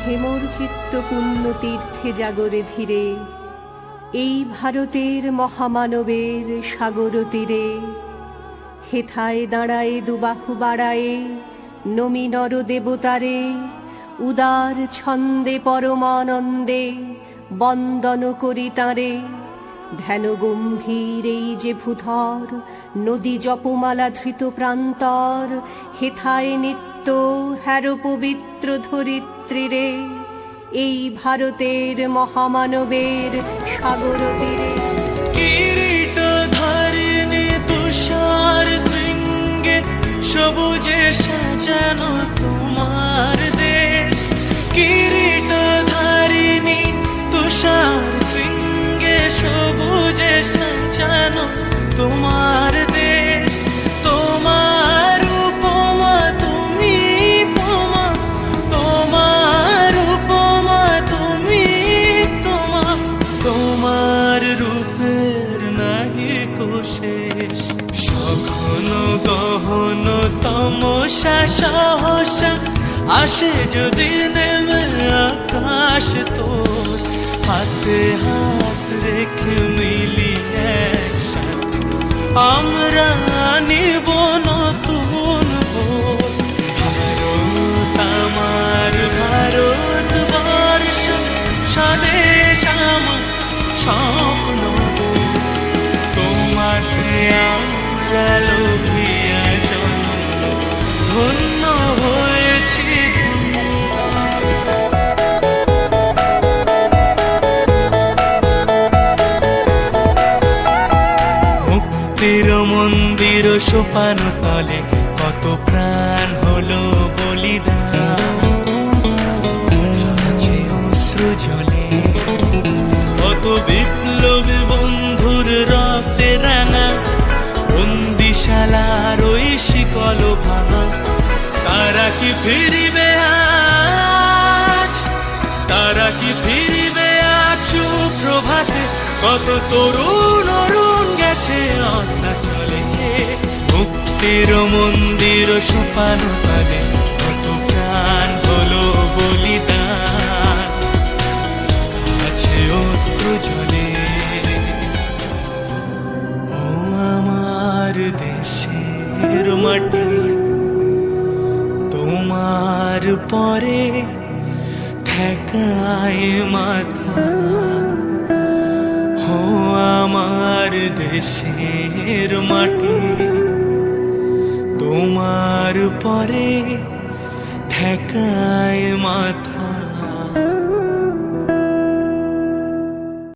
হেমর চিত্ত পুণ্য তীর্থে জাগরে ধীরে, এই ভারতের মহামানবের সাগর তীরে। হেথায় দাঁড়ায়ে দুবাহু বাড়ায়ে নমি নর দেবতারে, উদার ছন্দে পরমানন্দে বন্দন করি তাঁরে। ধ্যান গম্ভীর এই যে ভূধর, নদী জপমালা ধৃত প্রান্তর। হেথায় নিত্য হ্যার পবিত্র ধরিত্রীরে, এই ভারতের মহামানবের সাগর তীরে। কিরীট ধারিণী তুষার শৃঙ্গে সবুজে সাজানো তোমার দেশ। কিরীট ধারিণী তুষার শৃঙ্গে সবুজে সাজানো তোমার দেশ। তোমার উপমা তুমি তোমা, তোমার উপমা তুমি তোমা, তোমার রূপের নাহি কো শেষ। সঘন গহন তমসা সহসা আসে যদি নেমে আকাশ তোর। হাতে হাত রেখে মিলি একসাথে আমরা নিব নতুন ভোর। ভারত আমার ভারতবর্ষ, স্বদেশ আমার স্বপ্ন। তোমাতে আমরা লোভিয়া জন্ম, ধন্য হয়েছি। মুক্তির মন্দির সোপান তলে কত প্রাণ হলো বলিদান। আছে অশ্রু জলে কত বিপ্লবী বন্ধুর রক্তে রাঙা। বন্দিশালার ওই শিকল ভাঙা, তারা কি ফিরিবে আজ? তারা কি ফিরিবে আজ সুপ্রভাতে? কত তরুণ অরুণ গেছে অস্তাচলে। মুক্তির মন্দির সোপান তলে কত প্রাণ হলো বলিদান। আছে অশ্রু জলে। ও আমার দেশের মাটি, তোমার পরে ঠেকায় মাথা। ও আমার দেশের মাটি, তোমার পরে ঠেকায় মাথা।